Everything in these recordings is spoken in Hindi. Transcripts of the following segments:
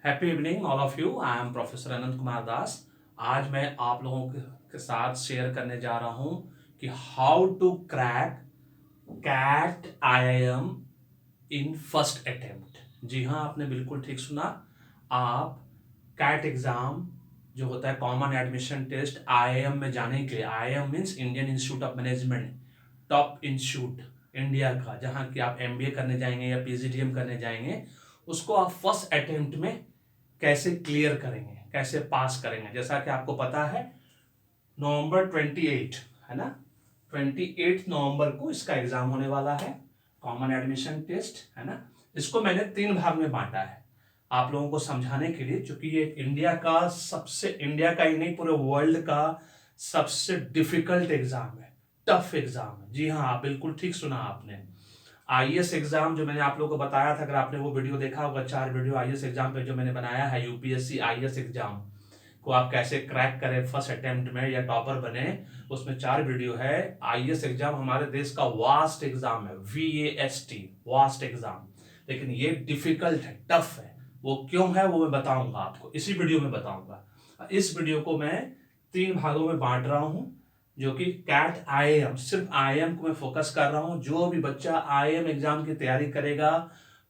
Happy evening all of you. I am professor Anant Kumar Das. आज मैं आप लोगों के साथ शेयर करने जा रहा हूं कि how to crack CAT IIM in first attempt. जी हाँ, आपने बिल्कुल ठीक सुना। आप कैट एग्जाम जो होता है कॉमन एडमिशन टेस्ट IIM में जाने के लिए, IIM means Indian institute of management, top institute India का, जहाँ की आप MBA करने जाएंगे या PGDM करने जाएंगे, उसको आप फर्स्ट अटेम्प्ट में कैसे क्लियर करेंगे, कैसे पास करेंगे। जैसा कि आपको पता है नवंबर 28 है ना, 28 नवंबर को इसका एग्जाम होने वाला है, कॉमन एडमिशन टेस्ट है ना। इसको मैंने 3 भाग में बांटा है आप लोगों को समझाने के लिए, क्योंकि ये इंडिया का ही नहीं पूरे वर्ल्ड का सबसे डिफिकल्ट एग्जाम है, टफ एग्जाम है। जी हाँ, बिल्कुल ठीक सुना आपने। IAS एग्जाम जो मैंने आप लोगों को बताया था, अगर आपने वो वीडियो देखा होगा, 4 वीडियो IAS एग्जाम पे जो मैंने बनाया है, UPSC IAS एग्जाम को आप कैसे क्रैक करें फर्स्ट अटेम्प्ट में या टॉपर बने, उसमें 4 वीडियो है। IAS एग्जाम हमारे देश का वास्ट एग्जाम है, VAST, वास्ट एग्जाम, लेकिन ये डिफिकल्ट है, टफ है। वो क्यों है वो मैं बताऊंगा आपको, इसी वीडियो में बताऊंगा। इस वीडियो को मैं 3 भागों में बांट रहा हूं, जो कि कैट IIM, सिर्फ IIM को मैं फोकस कर रहा हूं। जो भी बच्चा IIM एग्जाम की तैयारी करेगा,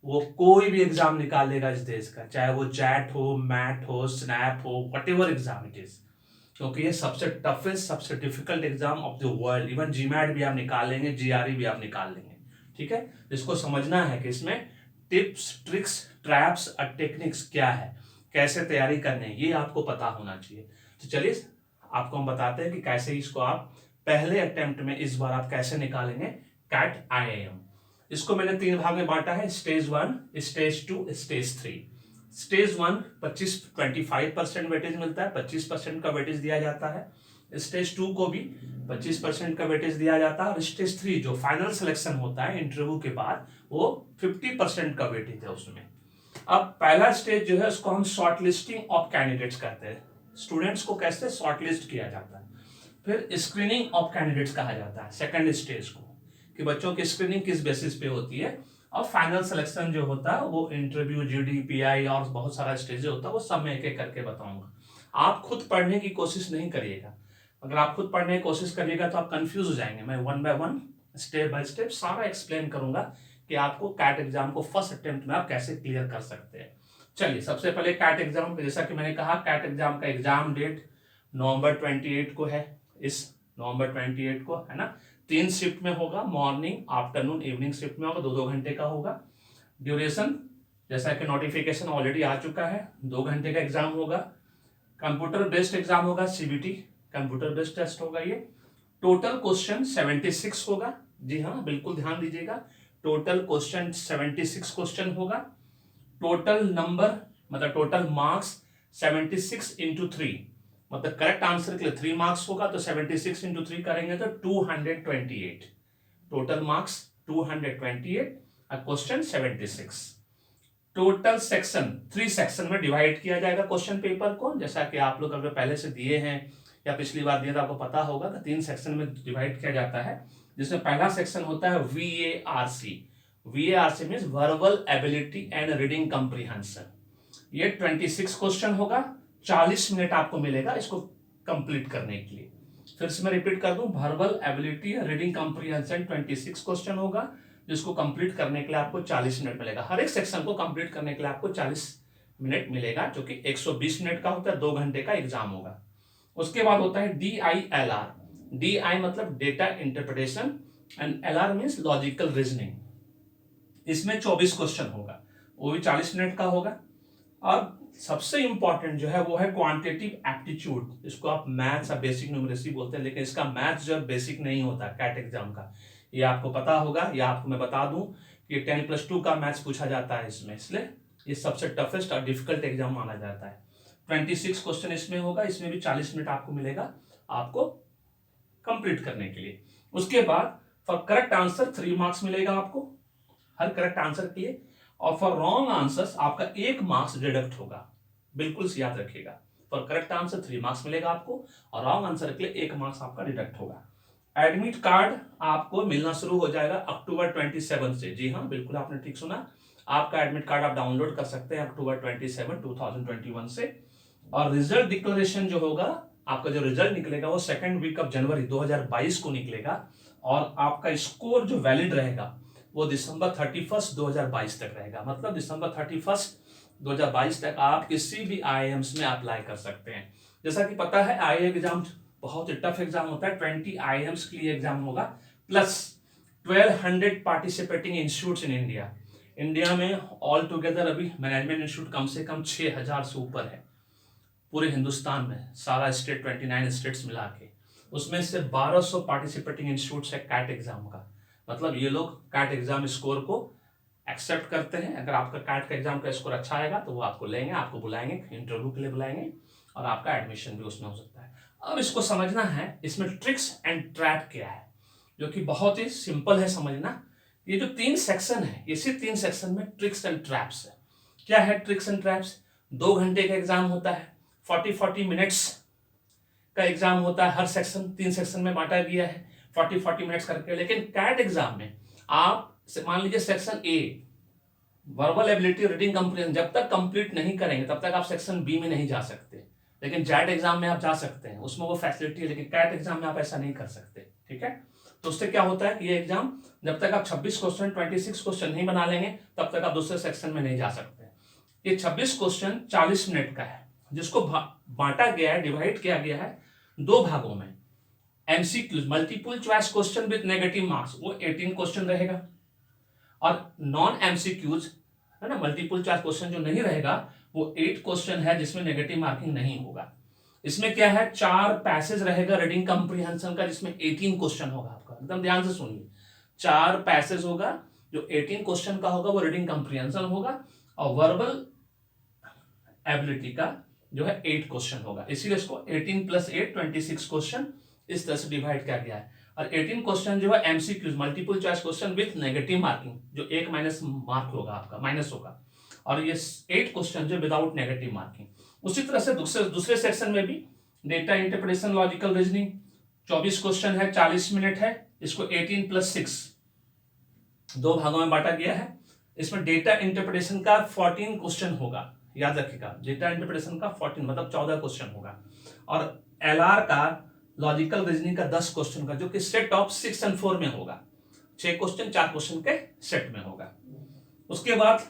वो कोई भी एग्जाम निकाल लेगा इस देश का, चाहे वो जैट हो, मैट हो, स्नैप हो, what ever exam it is, क्योंकि ये सबसे टफेस्ट, सबसे difficult exam of the world. Even GMAT भी आप निकाल लेंगे, GRE भी आप निकाल लेंगे। ठीक है, इसको समझना है कि इसमें टिप्स, ट्रिक्स, ट्रैप्स और टेक्निक्स क्या है, कैसे तैयारी करनी है, ये आपको पता होना चाहिए। तो चलिए आपको हम बताते हैं कि कैसे इसको आप पहले अटेम्प्ट में इस बार आप कैसे निकालेंगे कैट IIM। इसको मैंने 3 भाग में बांटा है, stage 1, stage 2, stage 3। Stage 1 25% weightage मिलता है, 25% का वेटेज दिया जाता है। स्टेज 2 को भी 25% का वेटेज दिया जाता है, और स्टेज 3 जो फाइनल सिलेक्शन होता है इंटरव्यू के बाद, वो 50% का वेटेज है उसमें। अब पहला स्टेज जो है उसको हम शॉर्ट लिस्टिंग ऑफ कैंडिडेट्स कहते हैं। स्टूडेंट्स को कैसे शॉर्टलिस्ट किया जाता है। फिर स्क्रीनिंग ऑफ कैंडिडेट्स कहा जाता है सेकंड स्टेज को, कि बच्चों की स्क्रीनिंग किस बेसिस पे होती है। और फाइनल सिलेक्शन जो होता है वो इंटरव्यू, GD, PI और बहुत सारा स्टेज होता है, वो सब मैं एक एक करके बताऊंगा। आप खुद पढ़ने की कोशिश नहीं करिएगा। अगर आप खुद पढ़ने की कोशिश करिएगा तो आप कंफ्यूज हो जाएंगे। मैं 1 बाय 1, स्टेप बाय स्टेप सारा एक्सप्लेन करूंगा कि आपको कैट एग्जाम को फर्स्ट अटेम्प्ट में आप कैसे क्लियर कर सकते हैं। चलिए, सबसे पहले कैट एग्जाम, जैसा कि मैंने कहा, कैट एग्जाम का एग्जाम डेट नवंबर 28 को है, इस नवंबर 28 को है ना। 3 शिफ्ट में होगा, मॉर्निंग, आफ्टरनून, इवनिंग शिफ्ट में होगा, 2-2 घंटे का होगा। ड्यूरेशन जैसा कि नोटिफिकेशन ऑलरेडी आ चुका है, 2 घंटे का एग्जाम होगा। कंप्यूटर बेस्ड एग्जाम होगा, CBT कंप्यूटर बेस्ड टेस्ट होगा ये। टोटल क्वेश्चन 76 होगा। जी हाँ, बिल्कुल ध्यान दीजिएगा, टोटल क्वेश्चन 76 क्वेश्चन होगा। टोटल नंबर मतलब टोटल मार्क्स 76 इंटू 3, मतलब करेक्ट आंसर के लिए 3 मार्क्स होगा, तो 76 इंटू 3 करेंगे तो 228। टोटल मार्क्स 228 और क्वेश्चन 76। टोटल सेक्शन 3 सेक्शन में डिवाइड किया जाएगा क्वेश्चन पेपर को, जैसा कि आप लोग अगर पहले से दिए हैं या पिछली बार दिए तो आपको पता होगा कि 3 सेक्शन में डिवाइड किया जाता है। जिसमें पहला सेक्शन होता है VARC। VARC means verbal ability and reading comprehension. ये 26 क्वेश्चन होगा, 40 मिनट आपको मिलेगा इसको कंप्लीट करने के लिए। फिर से मैं रिपीट कर दूं, verbal ability reading comprehension 26 question होगा, जिसको कंप्लीट करने के लिए आपको 40 मिनट मिलेगा। हर एक सेक्शन को कंप्लीट करने के लिए आपको 40 मिनट मिलेगा, जो कि 120 मिनट का होता है, 2 घंटे का एग्जाम होगा। उसके बाद होता है DILR। DI मतलब data interpretation and LR means logical reasoning. इसमें 24 क्वेश्चन होगा, वो भी 40 मिनट का होगा। और सबसे इंपॉर्टेंट जो है वो है क्वांटिटेटिव एप्टीट्यूड। इसको आप मैथ्स या बेसिक न्यूमरेसी बोलते हैं, लेकिन इसका मैथ्स जो बेसिक नहीं होता कैट एग्जाम का, ये आपको पता होगा। या आपको मैं बता दूं कि 10+2 का मैथ्स पूछा जाता है इसमें, इसलिए ये सबसे टफेस्ट और डिफिकल्ट एग्जाम माना जाता है। 26 क्वेश्चन इसमें होगा, इसमें भी 40 मिनट आपको मिलेगा आपको कंप्लीट करने के लिए। उसके बाद फॉर करेक्ट आंसर 3 मार्क्स मिलेगा आपको, हर करेक्ट आंसर के लिए। और फॉर रॉन्ग आंसर्स आपका 1 मार्क्स डिडक्ट होगा, बिल्कुल से याद रखिएगा। फॉर करेक्ट आंसर 3 मार्क्स मिलेगा आपको, और रॉन्ग आंसर के लिए 1 मार्क्स आपका डिडक्ट होगा। एडमिट कार्ड आपको मिलना शुरू हो जाएगा अक्टूबर 27 से। जी हाँ, बिल्कुल आपने ठीक सुना, आपका एडमिट कार्ड आप डाउनलोड कर सकते हैं अक्टूबर 27, 2021 से। और रिजल्ट डिक्लेरेशन जो होगा, आपका जो रिजल्ट निकलेगा वो सेकेंड वीक ऑफ जनवरी 2022 को निकलेगा, और आपका स्कोर जो वैलिड रहेगा वो दिसंबर 31 2022 तक रहेगा। मतलब दिसंबर 31 2022 तक आप किसी भी IIMs में अप्लाई कर सकते हैं। जैसा कि पता है आई एग्जाम बहुत ही टफ एग्जाम होता है, 20 IIMs के लिए एग्जाम होगा, plus 1200 participating institutes in India. India में ऑल टुगेदर अभी मैनेजमेंट इंस्टीट्यूट कम से कम 6000 से ऊपर है पूरे हिंदुस्तान में, सारा स्टेट 29 स्टेट्स मिला के। उसमें से 1200 पार्टिसिपेटिंग इंस्टीट्यूट्स है कैट एग्जाम का। मतलब ये लोग कैट एग्जाम स्कोर को एक्सेप्ट करते हैं। अगर आपका कैट का एग्जाम का स्कोर अच्छा आएगा तो वो आपको लेंगे, आपको बुलाएंगे, इंटरव्यू के लिए बुलाएंगे, और आपका एडमिशन भी उसमें हो सकता है। अब इसको समझना है, इसमें ट्रिक्स एंड ट्रैप क्या है, जो कि बहुत ही सिंपल है समझना। ये जो 3 सेक्शन है, इसी 3 सेक्शन में ट्रिक्स एंड ट्रैप्स है। क्या है ट्रिक्स एंड ट्रैप्स? 2 घंटे का एग्जाम होता है, 40 मिनट्स का एग्जाम होता है, हर सेक्शन 3 सेक्शन में बांटा गया है 40 मिनट्स करके। लेकिन कैट एग्जाम में आप मान लीजिए section a verbal ability reading comprehension जब तक कंप्लीट नहीं करेंगे तब तक आप सेक्शन बी में नहीं जा सकते। लेकिन जैट एग्जाम में आप जा सकते हैं, उसमें वो फैसिलिटी है, लेकिन कैट एग्जाम में आप ऐसा नहीं कर सकते। ठीक है, तो उससे क्या होता है कि ये एग्जाम जब तक आप 26 क्वेश्चन 26 क्वेश्चन नहीं बना लेंगे तब तक आप दूसरे सेक्शन में नहीं जा सकते। ये 26 क्वेश्चन 40 मिनट का है, जिसको बांटा गया है, डिवाइड किया गया है 2 भागों में। MCQs multiple choice question with negative marks वो 18 क्वेश्चन रहेगा, और नॉन एमसीक्यूज है ना, मल्टीपल चॉइस क्वेश्चन जो नहीं रहेगा वो 8 क्वेश्चन है जिसमें नेगेटिव मार्किंग नहीं होगा। इसमें क्या है, 4 पैसेज रहेगा रीडिंग कंप्रीहेंशन का जिसमें 18 क्वेश्चन होगा। आपका एकदम ध्यान से सुनिए, 4 पैसेज होगा जो 18 क्वेश्चन का होगा, वो रीडिंग कंप्रीहेंशन होगा, और वर्बल एबिलिटी का जो है 8 क्वेश्चन होगा। इसीलिए इसको 18 + 8 26 क्वेश्चन इस तरह से डिवाइड किया गया है। और 18 क्वेश्चन जो है MCQs multiple choice question with negative marking, जो 1 माइनस मार्क होगा, आपका माइनस होगा, और ये 8 क्वेश्चन जो विदाउट नेगेटिव मार्किंग। उसी तरह से दूसरे सेक्शन में भी data interpretation logical reasoning 24 question है, 40 मिनट है। इसको 18 + 6 2 भागों में बांटा गया है। इसमें डेटा इंटरप्रिटेशन का 14 क्वेश्चन होगा, याद रखिएगा, डेटा इंटरप्रिटेशन का 14 मतलब 14 क्वेश्चन होगा, और एलआर का लॉजिकल रीजनिंग का 10 क्वेश्चन का, जो कि सेट ऑफ 6 और 4 में होगा। 6 क्वेश्चन 4 क्वेश्चन के सेट में होगा। उसके बाद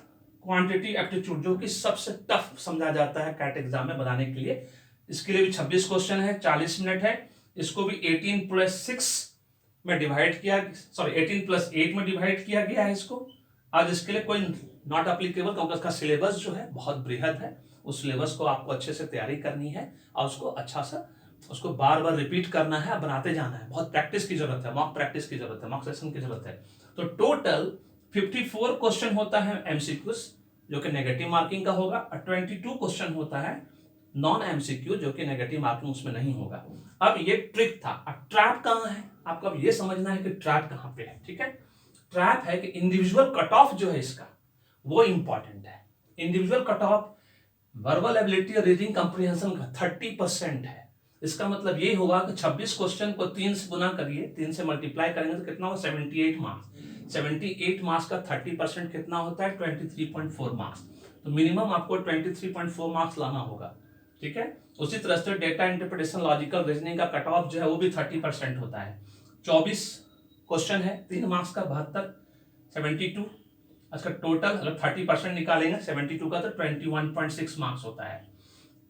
क्वांटिटी एप्टीट्यूड, जो कि सबसे टफ समझा जाता है कैट एग्जाम में बनाने के लिए। इसके लिए भी 26 क्वेश्चन है, 40 मिनट है। इसको भी 18 + 6 में डिवाइड किया, 18 + 8 में डिवाइड किया गया है इसको। आज इसके लिए कोई नॉट अप्लीकेबल, क्योंकि उसका सिलेबस जो है बहुत बृहद है। उस सिलेबस को आपको अच्छे से तैयारी करनी है, और उसको अच्छा सा उसको बार बार रिपीट करना है, बनाते जाना है। बहुत प्रैक्टिस की जरूरत है, मॉक प्रैक्टिस की जरूरत है, मॉक सेशन की जरूरत है। तो टोटल 54 क्वेश्चन होता है एमसीक्यूज, जो कि नेगेटिव मार्किंग का होगा, और 22 क्वेश्चन होता है नॉन एमसीक्यू, जो कि नेगेटिव मार्किंग उसमें नहीं होगा। अब ये ट्रिक था। अब ट्रैप कहाँ है, आपको अब ये समझना है कि ट्रैप कहाँ पे है। ठीक है, ट्रैप है कि इंडिविजुअल कट ऑफ जो है इसका वो इंपॉर्टेंट है। Individual cut off verbal ability और रीडिंग कंप्रीहेंशन का 30% है। इसका मतलब ये होगा कि 26 क्वेश्चन को 3 से गुना करिए, 3 से मल्टीप्लाई करेंगे तो कितना होगा, 78 मार्क्स। 78 मार्क्स का 30% कितना होता है, 23.4 मार्क्स। तो मिनिमम आपको 23.4 मार्क्स लाना होगा। ठीक है, उसी तरह से डेटा इंटरप्रिटेशन लॉजिकल रीजनिंग का कट ऑफ जो है वो भी 30% होता है। 24 क्वेश्चन है, 3 मार्क्स का 72, 72। अच्छा, टोटल अगर 30% निकालेंगे 72 का तो 21.6 मार्क्स होता है।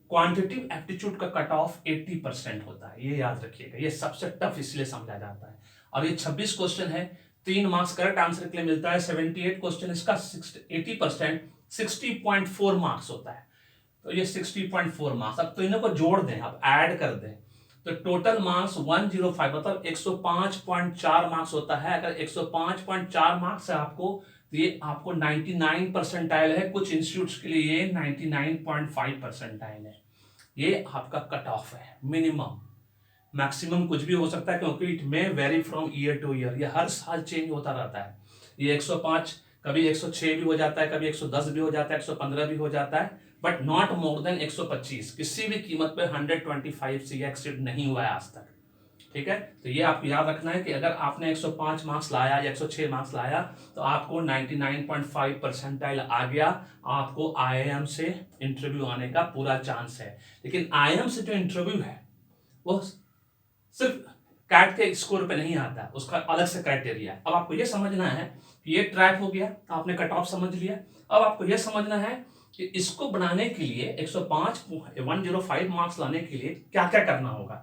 क्वांटिटिव एप्टीट्यूड का कट ऑफ 80% होता है, ये याद रखिएगा। ये सबसे टफ इसलिए समझा जाता है। और ये 26 क्वेश्चन है, 3 मार्क्स करेक्ट आंसर के लिए मिलता है। 78 क्वेश्चन, इसका 80% 60.4 मार्क्स होता है। तो ये 60.4 मार्क्स। अब तो इन्हें को जोड़ दें, अब ऐड कर दें, तो टोटल मार्क्स 105 मतलब 105.4 मार्क्स होता है। अगर 105.4 मार्क्स है आपको, तो ये आपको 99 परसेंटाइल है। कुछ इंस्टीट्यूट्स के लिए ये 99.5 परसेंटाइल है। ये आपका कट ऑफ है। मिनिमम, मैक्सिमम कुछ भी हो सकता है, क्योंकि it may very from year two year, ये हर साल चेंज होता रहता है। ये 105 कभी 106 भी हो जाता है, कभी 110 भी हो जाता है, 115 भी हो जाता है, बट नॉट मोर देन 125। किसी भी कीमत पे 125 से एक्सीड नहीं हुआ है आज तक। ठीक है, तो ये आपको याद रखना है कि अगर आपने 105 मार्क्स लाया या 106 मार्क्स लाया तो आपको 99.5 परसेंटाइल आ गया, आपको आईआईएम से इंटरव्यू आने का पूरा चांस है। लेकिन आईआईएम से जो इंटरव्यू है वो सिर्फ कैट के स्कोर पे नहीं आता, उसका अलग से क्राइटेरिया है। अब आपको ये समझना है कि ये ट्रैक हो गया, आपने कट ऑफ समझ लिया। अब आपको ये समझना है कि इसको बनाने के लिए 105 मार्क्स लाने के लिए क्या क्या करना होगा।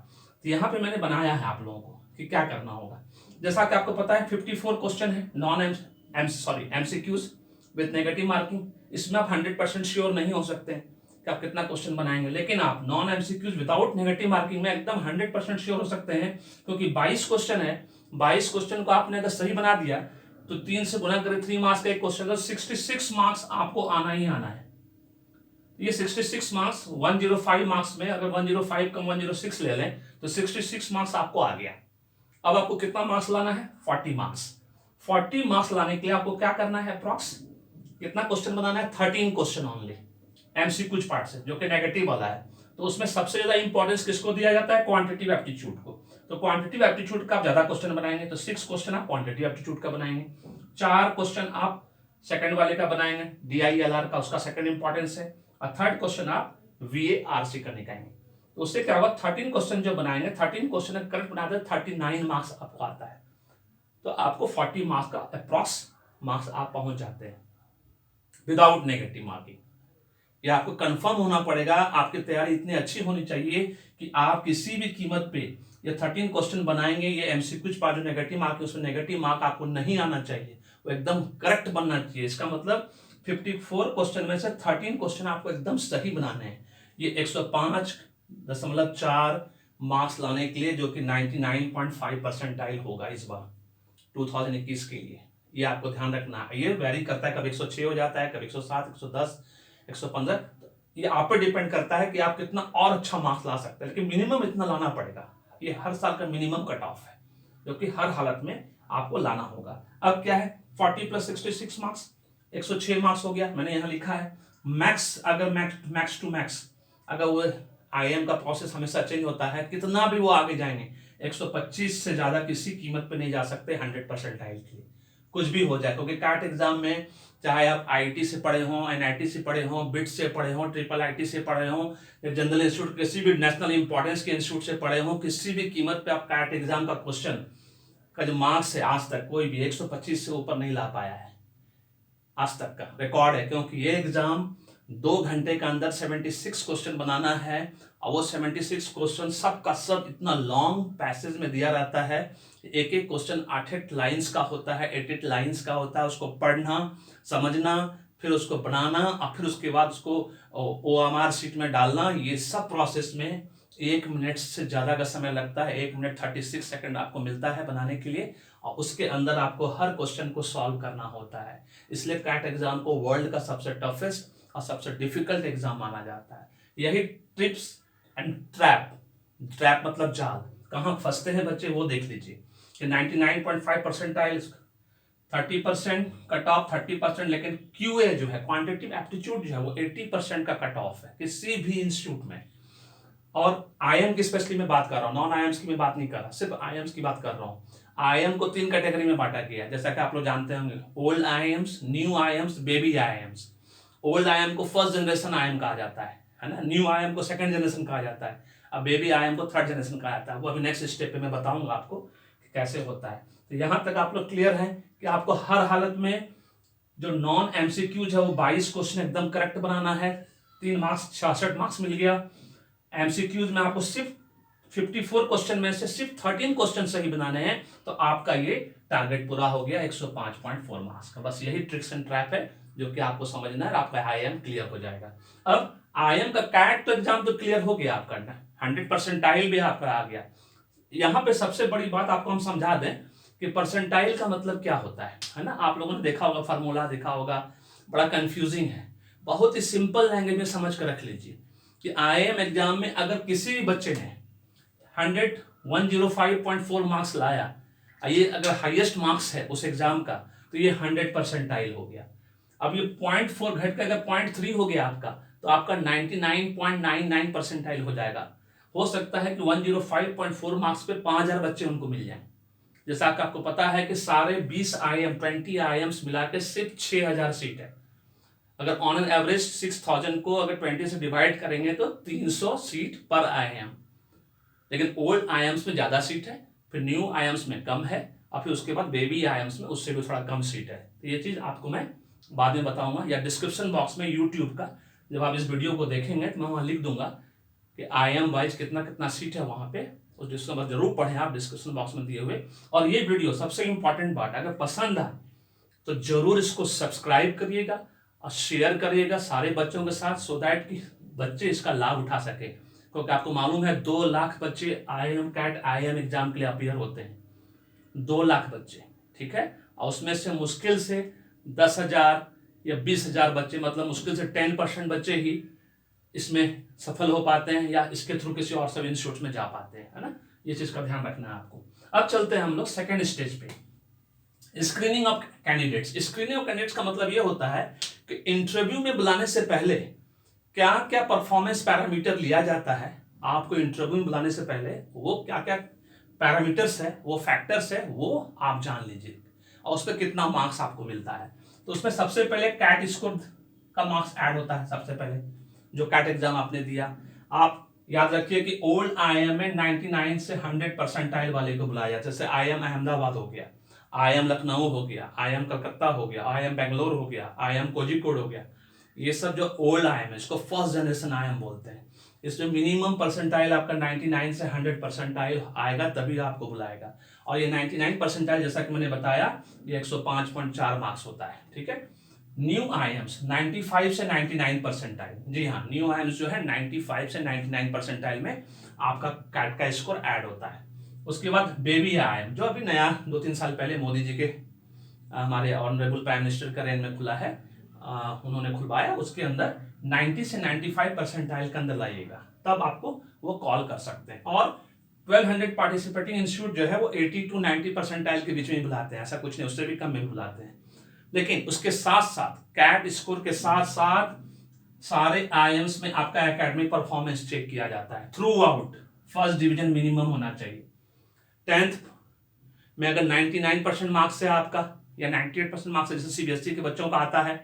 तो यहाँ पे मैंने बनाया है आप लोगों को कि क्या करना होगा। जैसा कि आपको पता है 54 क्वेश्चन है non MCQs with negative marking. इसमें आप 100% श्योर नहीं हो सकते हैं कि आप कितना क्वेश्चन बनाएंगे, लेकिन आप non MCQs without negative marking में एकदम 100% श्योर हो सकते हैं, क्योंकि 22 क्वेश्चन है। 22 क्वेश्चन को आपने अगर सही बना दिया तो 3 से गुना करें 3 मार्क्स का एक क्वेश्चन, तो 66 मार्क्स आपको आना ही आना है। ये 66 मार्क्स 105 मार्क्स में अगर 105 कम 106 ले लें तो 66 मार्क्स आपको आ गया। अब आपको कितना मार्क्स लाना है? 40 मार्क्स। 40 मार्क्स लाने के लिए आपको क्या करना है? अप्रॉक्स कितना क्वेश्चन बनाना है? 13 क्वेश्चन ओनली एमसीक्यू पार्ट से, जो कि नेगेटिव वाला है। तो उसमें सबसे ज्यादा इंपॉर्टेंस किसको दिया जाता है? क्वांटिटिव एप्टीट्यूड को। तो क्वांटिटिव एप्टीट्यूड का आप ज्यादा क्वेश्चन बनाएंगे तो 6 क्वेश्चन आप क्वांटिटिव एप्टीट्यूड का बनाएंगे, 4 क्वेश्चन आप सेकंड वाले का बनाएंगे, DILR का, उसका सेकंड इंपॉर्टेंस है, और थर्ड क्वेश्चन आप VARC का निकालेंगे। तो उससे क्या होगा? 13 क्वेश्चन जो बनाएंगे, 13 क्वेश्चन करेक्ट बनाते 39 मार्क्स आपको आता है। तो आपको 40 मार्क्स का अप्रॉक्स मार्क्स आप पहुंच जाते हैं विदाउट नेगेटिव मार्किंग। ये आपको कंफर्म होना पड़ेगा, आपकी तैयारी इतनी अच्छी होनी चाहिए कि आप किसी भी कीमत पे ये 13 क्वेश्चन बनाएंगे। ये एमसीक्यू पार्ट जो नेगेटिव मार्क है उसमें नेगेटिव मार्क आपको नहीं आना चाहिए, वो एकदम करेक्ट बनना चाहिए। इसका मतलब 54 क्वेश्चन में से 13 क्वेश्चन आपको एकदम सही बनाने हैं। ये 105.4 मार्क्स लाने के लिए, जो कि 99.5 परसेंटाइल होगा इस बार 2021 के लिए। ये आपको ध्यान रखना है। ये वेरी करता है, कभी 106 हो जाता है, कभी 107, 110, 115। ये आप पे डिपेंड करता है कि आप कितना और अच्छा मार्क्स ला सकते हैं, लेकिन मिनिमम इतना लाना पड़ेगा। ये हर साल का मिनिमम कट ऑफ है, जो कि हर हालत में आपको लाना होगा। अब क्या है? 40 + 66 मार्क्स, 106 मार्क्स हो गया, मैंने यहाँ लिखा है। मैक्स, अगर मैक्स टू मैक्स, अगर वो आईएम का प्रोसेस हमेशा चेंज होता है, कितना भी वो आगे जाएंगे 125 से ज्यादा किसी कीमत पे नहीं जा सकते 100 परसेंटाइल के लिए, कुछ भी हो जाए। क्योंकि कैट एग्जाम में चाहे आप आईटी से पढ़े हों, एनआईटी से पढ़े हों, बिट से पढ़े हों, ट्रिपल आईटी से पढ़े हों, या जनरल इंस्टीट्यूट, किसी भी नेशनल इंपॉर्टेंस के इंस्टीट्यूट से पढ़े हों, किसी भी कीमत पे आप कैट एग्जाम का क्वेश्चन का जो मार्क्स है आज तक कोई भी 125 से ऊपर नहीं ला पाया है। आज तक का रिकॉर्ड है, क्योंकि ये एग्जाम 2 घंटे के अंदर 76 क्वेश्चन बनाना है, और वो 76 क्वेश्चन सब का सब इतना लॉन्ग पैसेज में दिया रहता है। एक एक क्वेश्चन 8 लाइंस का होता है, 8 लाइंस का होता है। उसको पढ़ना, समझना, फिर उसको बनाना, और फिर उसके बाद उसको OMR शीट में डालना। ये सब प्रोसेस में 1 मिनट से ज़्यादा का समय लगता है। 1 मिनट 36 सेकंड आपको मिलता है बनाने के लिए, और उसके अंदर आपको हर क्वेश्चन को सॉल्व करना होता है। इसलिए कैट एग्जाम को वर्ल्ड का सबसे टफेस्ट और सबसे डिफिकल्ट एग्जाम माना जाता है। यही ट्रिप्स एंड ट्रैप मतलब जाल, कहाँ फंसते हैं बच्चे वो देख लीजिए कि 99.5 परसेंटाइल, 30% कट ऑफ, 30%, लेकिन QA जो है क्वांटिटिव एप्टीट्यूड जो है वो 80% का कट ऑफ है किसी भी इंस्टीट्यूट में। और IIM की स्पेशली मैं बात कर रहा हूँ, नॉन IIMs की मैं बात नहीं कर रहा, सिर्फ IIMs की बात कर रहा हूँ। IIM को 3 कैटेगरी में बांटा गया है, जैसा कि आप लोग जानते होंगे, old IIMs, new IIMs, baby IIMs। Old IIM को फर्स्ट जनरेशन IIM कहा जाता है ना, न्यू IIM को सेकंड जनरेशन कहा जाता है, अब बेबी IIM को थर्ड जनरेशन कहा जाता है। वो अभी नेक्स्ट स्टेप पे मैं बताऊंगा आपको कि कैसे होता है। तो यहाँ तक आप लोग क्लियर हैं कि आपको हर हालत में जो नॉन MCQs है वो 22 क्वेश्चन एकदम करेक्ट बनाना है। 3 मार्क्स, 66 मार्क्स मिल गया। MCQs में आपको सिर्फ 54 क्वेश्चन में से सिर्फ 13 क्वेश्चन सही बनाने हैं, तो आपका ये टारगेट पूरा हो गया 105.4 मार्क्स का। बस यही ट्रिक्स एंड ट्रैप है जो कि आपको समझना है, आपका IIM क्लियर हो जाएगा। अब IIM का कैट तो एग्जाम तो क्लियर हो गया आपका, 100 परसेंटाइल भी आपका आ गया। यहाँ पे सबसे बड़ी बात आपको हम समझा दें कि परसेंटाइल का मतलब क्या होता है ना। आप लोगों ने देखा होगा, फार्मूला देखा होगा, बड़ा कंफ्यूजिंग है। बहुत ही सिंपल लैंग्वेज में समझ कर रख लीजिए कि IIM एग्जाम में अगर किसी भी बच्चे ने 105.4 मार्क्स लाया, ये अगर हाईएस्ट मार्क्स है उस एग्जाम का, तो ये 100 परसेंटाइल हो गया। अब ये 0.4 घट कर अगर 0.3 हो गया आपका, तो आपका 99.99 परसेंटाइल हो जाएगा। हो सकता है कि 105.4 मार्क्स पे 5000 बच्चे उनको मिल जाएं। जैसा कि आपको पता है कि सारे 20 IIM 20 IIMs मिला के सिर्फ 6000 सीट है। अगर ऑन एन एवरेज 6000 को अगर 20 से डिवाइड करेंगे तो 300 सीट पर IIM। लेकिन ओल्ड IIMs में ज्यादा सीट है, फिर न्यू IIMs में कम है, और फिर उसके बाद बेबी IIMs में उससे भी थोड़ा कम सीट है। तो ये चीज आपको मैं बाद में बताऊंगा, या डिस्क्रिप्शन बॉक्स में यूट्यूब का जब आप इस वीडियो को देखेंगे तो मैं वहां लिख दूंगा कि IIM वाइज कितना कितना सीट है वहां पे। उस डिस्क्रिप्शन जरूर पढ़ें आप, डिस्क्रिप्शन बॉक्स में दिए हुए। और ये वीडियो सबसे इंपॉर्टेंट बात, अगर पसंद आए तो जरूर इसको सब्सक्राइब करिएगा और शेयर करिएगा सारे बच्चों के साथ, सो दैट कि बच्चे इसका लाभ उठा सके। क्योंकि आपको मालूम है 2 लाख बच्चे IIM कैट IIM एग्जाम के लिए अपीयर होते हैं, 2 लाख बच्चे, ठीक है। और उसमें से मुश्किल से 10,000 या 20,000 बच्चे, मतलब मुश्किल से 10% बच्चे ही इसमें सफल हो पाते हैं या इसके थ्रू किसी और सब इंस्टीट्यूट में जा पाते हैं, है ना। ये चीज का ध्यान रखना है आपको। अब चलते हैं हम लोग सेकेंड स्टेज पे, screening of candidates. Screening of candidates का मतलब ये होता है कि इंटरव्यू में बुलाने से पहले क्या क्या परफॉर्मेंस पैरामीटर लिया जाता है। आपको इंटरव्यू में बुलाने से पहले वो क्या क्या पैरामीटर्स है, वो फैक्टर्स है, वो आप जान लीजिए, और उस पर कितना मार्क्स आपको मिलता है। तो उसमें सबसे पहले कैट स्कोर का मार्क्स ऐड होता है। सबसे पहले जो कैट एग्जाम आपने दिया, आप याद रखिए कि ओल्ड IIM में 99 से 100 परसेंटाइल वाले को बुलाया जाता है। जैसे IIM अहमदाबाद हो गया, IIM लखनऊ हो गया, IIM कलकत्ता हो गया, IIM बेंगलोर हो गया, IIM कोझिकोड हो गया। ये सब जो ओल्ड IIM है, इसको फर्स्ट जनरेशन IIM बोलते हैं। इसमें मिनिमम परसेंटाइल आपका 99 से 100 परसेंटाइल आएगा तभी आपको बुलाएगा। और ये 99 परसेंटाइल जैसा कि मैंने बताया ये 105.4 मार्क्स होता है, ठीक है। न्यू IIMs 95 से 99 परसेंटाइल, जी हाँ, न्यू IIMs जो है 95 से 99 परसेंटाइल में आपका कैट का स्कोर ऐड होता है। उसके बाद बेबी IIM जो अभी नया 2-3 साल पहले मोदी जी के हमारे ऑनरेबल प्राइम मिनिस्टर का रेंज में खुला है, उन्होंने खुलवाया, उसके अंदर 90 से 95 परसेंटाइल के अंदर लाइएगा, तब आपको वो कॉल कर सकते हैं। और 1200 पार्टिसिपेटिंग इंस्टीट्यूट जो है वो 80 to 90 परसेंटाइल के बीच में ही बुलाते हैं, ऐसा कुछ नहीं, उससे भी कम में बुलाते हैं। लेकिन उसके साथ साथ कैट स्कोर के साथ साथ सारे IIMs में आपका एकेडमिक परफॉर्मेंस चेक किया जाता है through out. First division minimum होना चाहिए। 10th में अगर 99% मार्क्स है आपका, या 98% मार्क्स है, जैसे CBSE के बच्चों का आता है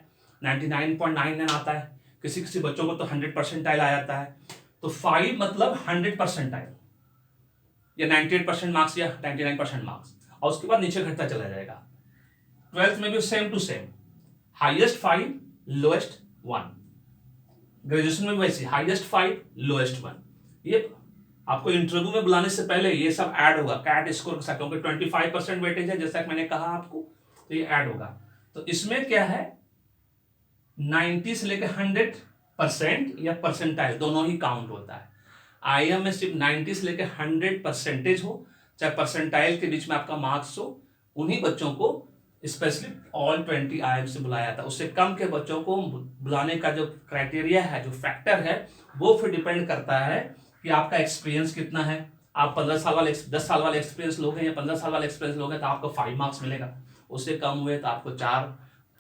99.99 आता है, किसी किसी बच्चों को तो 100 परसेंटाइल आ जाता है। तो 5 मतलब 100 परसेंटाइल, या 98% मार्क्स या 99% मार्क्स, और उसके बाद नीचे घटता चला जाएगा। 12th में भी same to same, highest 5 lowest 1। Graduation में वैसे हाईएस्ट 5 लोएस्ट 1। ये आपको इंटरव्यू में बुलाने से पहले ये सब ऐड होगा कैट स्कोर के साथ, क्योंकि 25% वेटेज है जैसा कि मैंने कहा आपको, तो ये ऐड होगा। तो इसमें क्या है, 90 से लेकर 100% या परसेंटाइल दोनों ही काउंट होता है। IIM में सिर्फ 90 से लेकर 100 परसेंटेज हो, चाहे परसेंटाइल के बीच में आपका मार्क्स हो, उन्हीं बच्चों को स्पेशली ऑल 20 IIM से बुलाया जाता है। उससे कम के बच्चों को बुलाने का जो क्राइटेरिया है, जो फैक्टर है, वो फिर डिपेंड करता है कि आपका एक्सपीरियंस कितना है। आप 15 साल वाले 10 साल वाले एक्सपीरियंस लोग हैं या 15 साल वाले एक्सपीरियंस लोग हैं तो आपको 5 मार्क्स मिलेगा। उससे कम हुए तो आपको 4,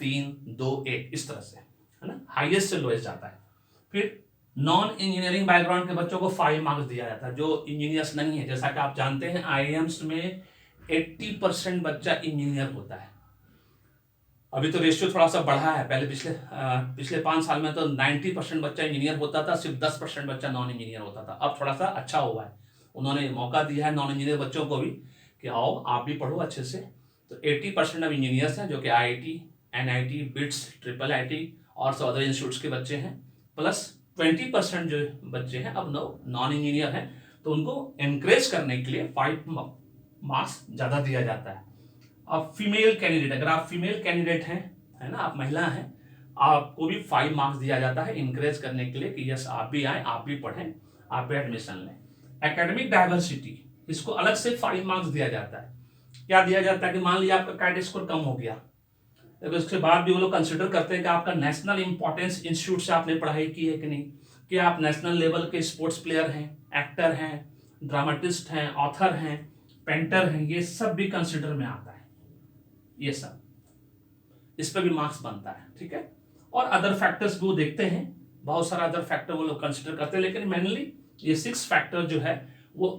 3, 2, 1 इस तरह से, है ना, हाईएस्ट से लोएस्ट जाता है। फिर नॉन इंजीनियरिंग बैकग्राउंड के बच्चों को 5 मार्क्स दिया जाता है, जो इंजीनियर्स नहीं है। जैसा कि आप जानते हैं IIMs में 80% बच्चा इंजीनियर होता है। अभी तो रेशियो थोड़ा सा बढ़ा है, पहले पिछले 5 साल में तो 90% बच्चा इंजीनियर होता था, सिर्फ 10% बच्चा नॉन इंजीनियर होता था। अब थोड़ा सा अच्छा हुआ है, उन्होंने मौका दिया है नॉन इंजीनियर बच्चों को भी कि आओ आप भी पढ़ो अच्छे से। तो 80% अब इंजीनियर्स हैं, जो कि IIT, NIT, BITS, IIIT और सब अदर इंस्टीट्यूट्स के बच्चे हैं। प्लस 20% जो बच्चे हैं अब नॉन इंजीनियर हैं, तो उनको एनकरेज करने के लिए 5 मार्क्स ज़्यादा दिया जाता है। अब फीमेल कैंडिडेट, अगर आप फीमेल कैंडिडेट हैं, है ना, आप महिला हैं, आपको भी 5 मार्क्स दिया जाता है इनकरेज करने के लिए कि यस आप भी आए, आप भी पढ़ें, आप भी एडमिशन लें। एकेडमिक डाइवर्सिटी, इसको अलग से 5 मार्क्स दिया जाता है। क्या दिया जाता है कि मान लिया आपका क्रेडिट स्कोर कम हो गया, लेकिन उसके बाद भी वो लोग कंसिडर करते हैं कि आपका नेशनल इंपॉर्टेंस इंस्टीट्यूट से आपने पढ़ाई की है कि नहीं, कि आप नेशनल लेवल के स्पोर्ट्स प्लेयर हैं, एक्टर हैं, ड्रामाटिस्ट हैं, ऑथर हैं, पेंटर हैं, ये सब भी कंसिडर में आता है। ये सब इस पर भी मार्क्स बनता है, ठीक है। और अदर फैक्टर्स भी वो देखते हैं, बहुत सारा अदर फैक्टर वो लोग कंसिडर करते हैं, लेकिन मेनली ये 6 फैक्टर जो है वो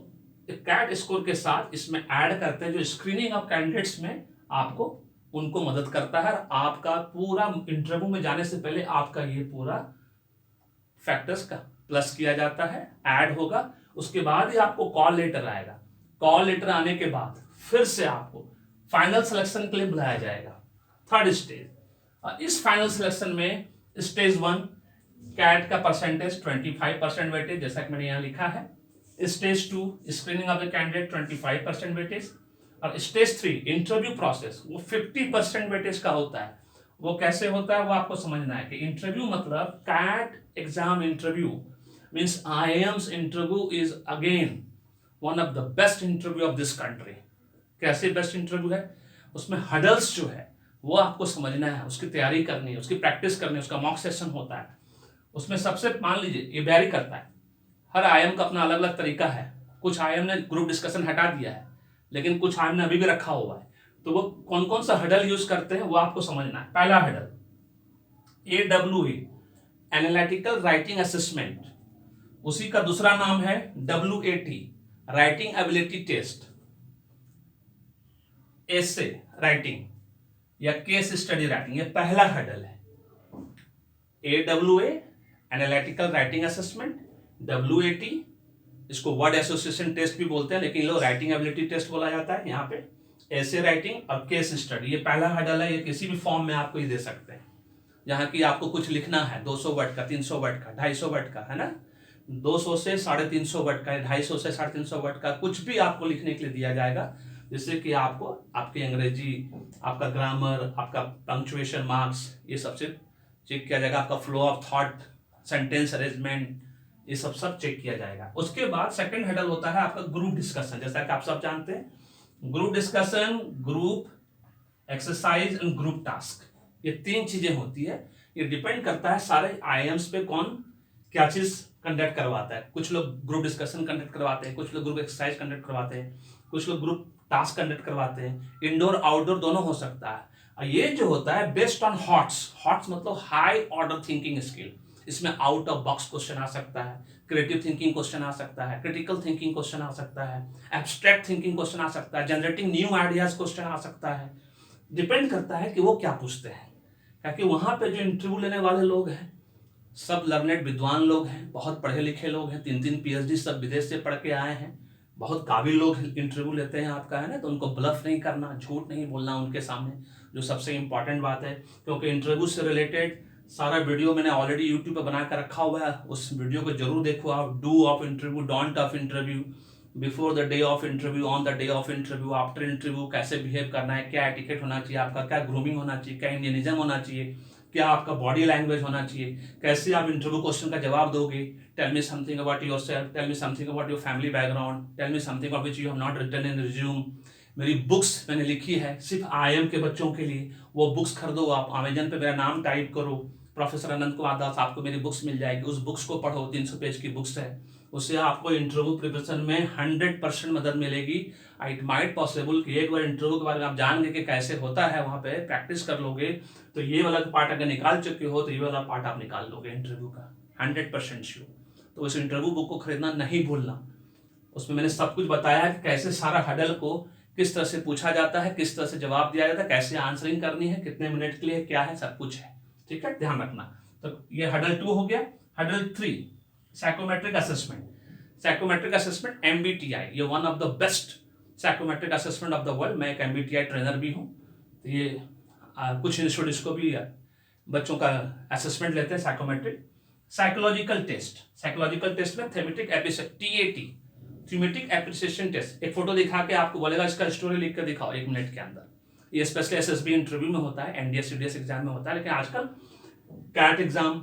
कैट स्कोर के साथ इसमें ऐड करते हैं, जो स्क्रीनिंग ऑफ कैंडिडेट्स में आपको उनको मदद करता है। आपका पूरा इंटरव्यू में जाने से पहले आपका ये पूरा फैक्टर्स का प्लस किया जाता है, ऐड होगा। उसके बाद ही आपको कॉल लेटर आएगा। कॉल लेटर आने के बाद फिर से आपको फाइनल सिलेक्शन के लिए बुलाया जाएगा, थर्ड स्टेज। और इस फाइनल सिलेक्शन में स्टेज 1 कैट का परसेंटेज 25% वेटेज, जैसा कि मैंने यहाँ लिखा है। Stage 2 screening of the candidate 25% weightage. और स्टेज 3 इंटरव्यू प्रोसेस वो 50% वेटेज का होता है। वो कैसे होता है वो आपको समझना है कि इंटरव्यू मतलब CAT exam interview means IIM's interview is again one of the best interview of this country. कैसे बेस्ट इंटरव्यू है, उसमें हडल्स जो है वो आपको समझना है, उसकी तैयारी करनी है, उसकी प्रैक्टिस करनी है, उसका मॉक सेशन होता है। उसमें सबसे मान लीजिए ये वेरी करता है, हर IIM का अपना अलग अलग तरीका है। कुछ IIM ने ग्रुप डिस्कशन हटा दिया है, लेकिन कुछ IIM ने अभी भी रखा हुआ है। तो वो कौन कौन सा हडल यूज करते हैं वो आपको समझना है। पहला hurdle AWE analytical writing assessment, उसी का दूसरा नाम है WAT writing ability test. Essay writing या केस स्टडी राइटिंग, ये पहला हडल है। AWA analytical writing assessment, WAT इसको वर्ड एसोसिएशन टेस्ट भी बोलते हैं, लेकिन लोग राइटिंग एबिलिटी टेस्ट बोला जाता है यहाँ पे। ऐसे राइटिंग और केस स्टडी, ये पहला हडल है। ये किसी भी फॉर्म में आपको ये दे सकते हैं, जहाँ की आपको कुछ लिखना है 200 वर्ड का, 300 वर्ड का, 250 वर्ड का, है ना, 200 से 350 वर्ड का, 250 से 350 वर्ड का, कुछ भी आपको लिखने के लिए दिया जाएगा, जिससे कि आपको आपकी अंग्रेजी, आपका ग्रामर, आपका पंक्चुएशन मार्क्स, ये सबसे चेक किया जाएगा। आपका flow of thought, sentence arrangement, ये सब चेक किया जाएगा। उसके बाद सेकंड हेडल होता है आपका ग्रुप डिस्कशन। जैसा कि आप सब जानते हैं, group discussion, group exercise and group task, ये 3 चीजें होती है। ये डिपेंड करता है सारे IIMs पे कौन क्या चीज कंडक्ट करवाता है। कुछ लोग ग्रुप डिस्कशन कंडक्ट करवाते हैं, कुछ लोग ग्रुप एक्सरसाइज कंडक्ट करवाते हैं, कुछ लोग ग्रुप टास्क कंडक्ट करवाते हैं। इंडोर आउटडोर दोनों हो सकता है। और ये जो होता है बेस्ड ऑन हॉट्स मतलब हाई ऑर्डर थिंकिंग स्किल। इसमें आउट ऑफ बॉक्स क्वेश्चन आ सकता है, क्रिएटिव थिंकिंग क्वेश्चन आ सकता है, क्रिटिकल थिंकिंग क्वेश्चन आ सकता है, एब्स्ट्रैक्ट थिंकिंग क्वेश्चन आ सकता है, जनरेटिंग न्यू आइडियाज क्वेश्चन आ सकता है। डिपेंड करता है कि वो क्या पूछते हैं, क्योंकि वहां पे जो इंटरव्यू लेने वाले लोग हैं सब लर्नेड विद्वान लोग हैं, बहुत पढ़े लिखे लोग हैं, 3-3 PhD सब विदेश से पढ़ के आए हैं, बहुत काबिल लोग इंटरव्यू लेते हैं आपका, है ना। तो उनको ब्लफ नहीं करना, झूठ नहीं बोलना उनके सामने, जो सबसे इंपॉर्टेंट बात है। क्योंकि इंटरव्यू से रिलेटेड सारा वीडियो मैंने ऑलरेडी यूट्यूब पर बना कर रखा हुआ है, उस वीडियो को जरूर देखो आप। Do of interview, don't of interview, before the day of interview, on the day of interview, after interview कैसे बिहेव करना है, क्या एटिकेट होना चाहिए आपका, क्या ग्रूमिंग होना चाहिए, क्या इंडियनिज्म होना चाहिए, क्या आपका बॉडी लैंग्वेज होना चाहिए, कैसे आप इंटरव्यू क्वेश्चन का जवाब दोगे। Tell me something about yourself, tell me something about your family background, tell me something of which you have not written in resume. मेरी बुक्स मैंने लिखी है सिर्फ IIM के बच्चों के लिए, वो बुक्स खरीदो। आप अमेजन पे मेरा नाम टाइप करो, प्रोफेसर अनंत कुमार दास, आपको मेरी बुक्स मिल जाएगी। उस बुक्स को पढ़ो, 300 पेज की बुक्स है, उससे आपको इंटरव्यू प्रिपरेशन में 100% मदद मिलेगी। इट माइट पॉसिबल कि एक बार इंटरव्यू के बारे में आप जान गए कि कैसे होता है, वहां पे प्रैक्टिस कर लोगे तो ये वाला पार्ट अगर निकाल चुके हो तो ये वाला पार्ट आप निकाल लोगे इंटरव्यू का, 100% श्योर। तो उस इंटरव्यू बुक को खरीदना नहीं भूलना। उसमें मैंने सब कुछ बताया है कि कैसे सारा हडल को किस तरह से पूछा जाता है, किस तरह से जवाब दिया जाता है, कैसे आंसरिंग करनी है, कितने मिनट के लिए क्या है, सब कुछ है। ठीक है, ध्यान रखना। तो ये हडल 2 हो गया। Hurdle 3 psychometric assessment. Psychometric assessment MBTI, ये one of the best psychometric assessment of the world. मैं एक MBTI ट्रेनर भी हूँ। तो ये कुछ इंस्टीट्यूट इसको भी बच्चों का असेसमेंट लेते हैं psychometric. Psychological test, psychological test में thematic TAT thematic appreciation test, एक फोटो दिखा के आपको बोलेगा इसका स्टोरी लिख कर दिखाओ 1 मिनट के अंदर। ये स्पेशली SSB इंटरव्यू में होता है, NDS CDS एग्जाम में होता है, लेकिन आजकल कैट एग्जाम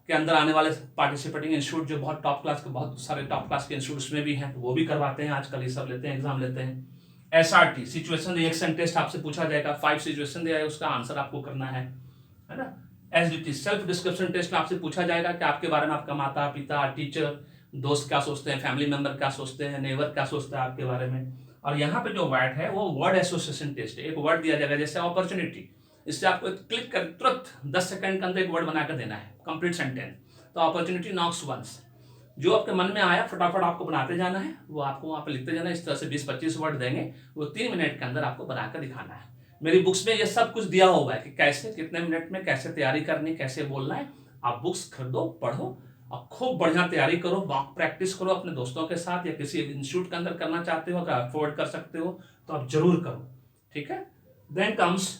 के अंदर आने वाले पार्टिसिपेटिंग इंस्टीट्यूट जो बहुत टॉप क्लास के, बहुत सारे टॉप क्लास के इंस्टीट्यूट में भी हैं, वो भी करवाते हैं आजकल, ये सब लेते हैं, एग्जाम लेते हैं। SRT सिचुएशन रिएक्शन टेस्ट आपसे पूछा जाएगा, 5 सिचुएशन दिया है, उसका आंसर आपको करना है ना। SDT सेल्फ डिस्क्रिप्शन टेस्ट में आपसे पूछा जाएगा कि आपके बारे में आपका माता पिता, टीचर, दोस्त क्या सोचते हैं, फैमिली मेंबर क्या सोचते हैं, नेबर क्या सोचता है आपके बारे में। और यहाँ पे जो वर्ड है वो वर्ड एसोसिएशन टेस्ट है। एक वर्ड दिया जाएगा जैसे अपॉर्चुनिटी, इससे आपको क्लिक कर तुरंत 10 सेकंड के अंदर एक वर्ड बनाकर देना है, कंप्लीट सेंटेंस। तो अपॉर्चुनिटी नॉक्स वंस, जो आपके मन में आया फटाफट आपको बनाते जाना है, वो आपको वहाँ पे लिखते जाना है। इस तरह से 20-25 वर्ड देंगे, वो 3 मिनट के अंदर आपको बनाकर दिखाना है। मेरी बुक्स में ये सब कुछ दिया हुआ है कि कैसे कितने मिनट में कैसे तैयारी करनी, कैसे बोलना है। आप बुक्स खरीदो, पढ़ो और खूब बढ़िया तैयारी करो, मॉक प्रैक्टिस करो अपने दोस्तों के साथ, या किसी इंस्टीट्यूट के अंदर करना चाहते हो, अगर अफोर्ड कर सकते हो तो आप जरूर करो, ठीक है। देन कम्स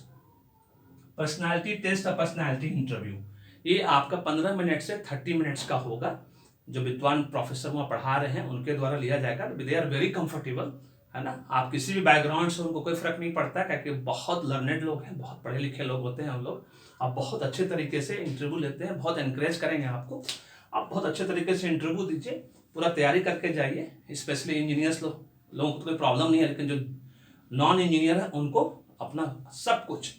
पर्सनालिटी टेस्ट और पर्सनालिटी इंटरव्यू। ये आपका 15 मिनट से 30 मिनट्स का होगा। जो विद्वान प्रोफेसर वहाँ पढ़ा रहे हैं उनके द्वारा लिया जाएगा। दे आर वेरी कंफर्टेबल, है ना। आप किसी भी बैकग्राउंड से, उनको कोई फर्क नहीं पड़ता, क्योंकि बहुत लर्नेड लोग हैं, बहुत पढ़े लिखे लोग होते हैं हम लोग। आप बहुत अच्छे तरीके से इंटरव्यू लेते हैं, बहुत एनकरेज करेंगे आपको। आप बहुत अच्छे तरीके से इंटरव्यू दीजिए, पूरा तैयारी करके जाइए। स्पेशली इंजीनियर्स लोगों को तो कोई प्रॉब्लम नहीं है, लेकिन जो नॉन इंजीनियर है उनको अपना सब कुछ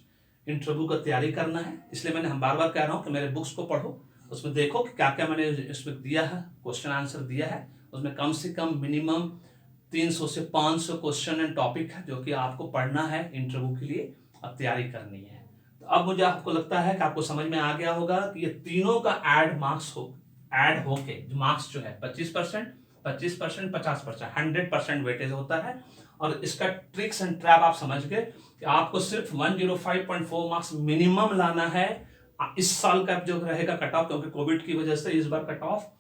इंटरव्यू का तैयारी करना है। इसलिए मैंने हम बार बार कह रहा हूँ कि मेरे बुक्स को पढ़ो, उसमें देखो कि क्या क्या मैंने इसमें दिया है, क्वेश्चन आंसर दिया है। उसमें कम से कम मिनिमम 300 से 500 क्वेश्चन एंड टॉपिक है, जो कि आपको पढ़ना है इंटरव्यू के लिए और तैयारी करनी है। तो अब मुझे आपको लगता है कि आपको समझ में आ गया होगा कि ये तीनों का ऐड होके जो मार्क्स जो है 25%, 25%, 50%, 100% वेटेज होता है। और इसका ट्रिक्स एंड ट्रैप आप समझ गए कि आपको सिर्फ 105.4 मार्क्स मिनिमम लाना है। इस साल का जो रहेगा कट ऑफ, क्योंकि कोविड की वजह से इस बार कट ऑफ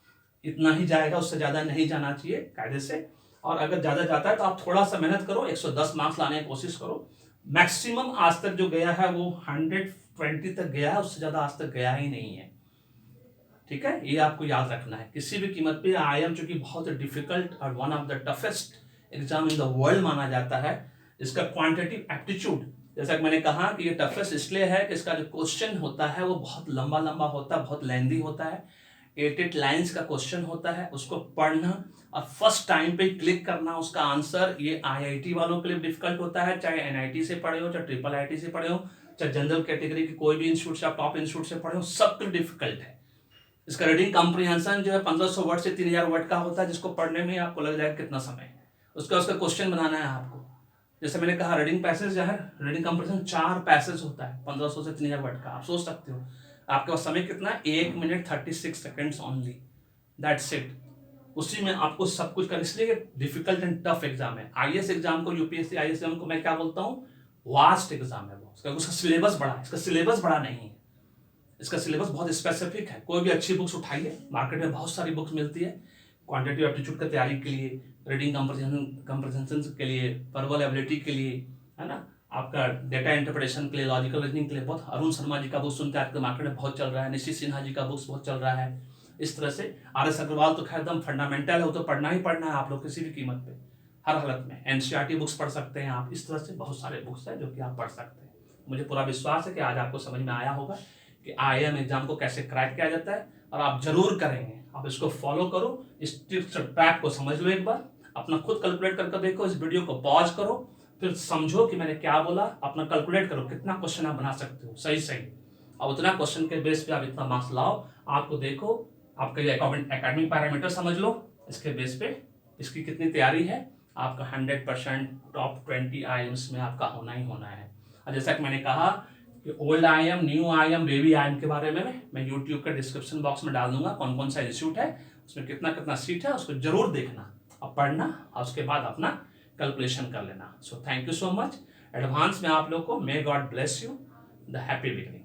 इतना ही जाएगा, उससे ज्यादा नहीं जाना चाहिए कायदे से। और अगर ज्यादा जाता है तो आप थोड़ा सा मेहनत करो, 110 मार्क्स लाने की कोशिश करो। मैक्सिमम आज तक जो गया है वो 120 तक गया है, उससे ज्यादा आज तक गया ही नहीं है, ठीक है। ये आपको याद रखना है किसी भी कीमत पे। IIM चूंकि बहुत डिफिकल्ट और one of the toughest exam in the world माना जाता है। इसका क्वांटिटेटिव एप्टीट्यूड, जैसा कि मैंने कहा कि ये टफेस्ट इसलिए है कि इसका जो क्वेश्चन होता है वो बहुत लंबा लंबा होता है, बहुत लेंदी होता है। 8 लाइन्स का क्वेश्चन होता है, उसको पढ़ना और फर्स्ट टाइम पे क्लिक करना उसका आंसर। ये IIT वालों के लिए डिफिकल्ट होता है, चाहे NIT से पढ़े हो, चाहे IIIT से पढ़े हो, चाहे जनरल कैटेगरी के कोई भी इंस्टीट्यूट से, आप टॉप इंस्टीट्यूट से पढ़े हो, सबके लिए डिफिकल्ट है। इसका रीडिंग कॉम्प्रिहेंशन जो है 1500 वर्ड से 3000 वर्ड का होता है, जिसको पढ़ने में आपको लग जाएगा कितना समय। उसका क्वेश्चन बनाना है आपको। जैसे मैंने कहा रीडिंग पैसेज जो है, रीडिंग कॉम्प्रिहेंशन 4 पैसेज होता है 1500 से 3000 वर्ड का। आप सोच सकते हो आपके पास समय कितना है, 1 minute 36 seconds only, that's it. उसी में आपको सब कुछ कर, इसलिए डिफिकल्ट एंड टफ एग्जाम है। IAS एग्जाम को, UPSC IAS एग्जाम को मैं क्या बोलता हूँ, वास्ट एग्जाम है वो। उसका सिलेबस बड़ा है, इसका सिलेबस बड़ा नहीं है, इसका सिलेबस बहुत स्पेसिफिक है। कोई भी अच्छी बुक्स उठाइए, मार्केट में बहुत सारी बुक्स मिलती है क्वांटिटेटिव एप्टीट्यूड की तैयारी के लिए, रीडिंग कॉम्प्रिहेंशन के लिए, वर्बल एबिलिटी के लिए, है ना, आपका डेटा इंटरप्रिटेशन के लिए, लॉजिकल रीजनिंग के लिए। बहुत अरुण शर्मा जी का बुक सुनते हैं, आपके मार्केट में बहुत चल रहा है। निश्चित सिन्हा जी का बुक्स बहुत चल रहा है। इस तरह से RS अग्रवाल तो खैर एकदम फंडामेंटल है, वो तो पढ़ना ही पढ़ना है आप लोग किसी भी कीमत पे, हर हालत में। NCERT बुक्स पढ़ सकते हैं आप। इस तरह से बहुत सारे बुक्स हैं जो कि आप पढ़ सकते हैं। मुझे पूरा विश्वास है कि आज आपको समझ में आया होगा कि IIM एग्जाम को कैसे क्रैक किया जाता है, और आप जरूर करेंगे। आप इसको फॉलो करो, इस टिप्स और ट्रैक को समझ लो, एक बार अपना खुद कैलकुलेट करके देखो, इस वीडियो को पॉज करो, फिर समझो कि मैंने क्या बोला, अपना कैलकुलेट करो कितना क्वेश्चन आप बना सकते हो सही सही, और उतना क्वेश्चन के बेस पे आप इतना मार्क्स लाओ। आपको देखो आपका ये एकेडमिक पैरामीटर समझ लो, इसके बेस पे इसकी कितनी तैयारी है। आपका 100% टॉप 20 IIMs में आपका होना ही होना है। और जैसा कि मैंने कहा कि old IIM, new IIM, baby IIM के बारे में मैं यूट्यूब के डिस्क्रिप्शन बॉक्स में डाल दूंगा, कौन कौन सा इंस्टीट्यूट है, उसमें कितना कितना सीट है, उसको जरूर देखना और पढ़ना, और उसके बाद अपना कैलकुलेशन कर लेना। So thank you so much advance में आप लोग को। May God bless you, the happy beginning.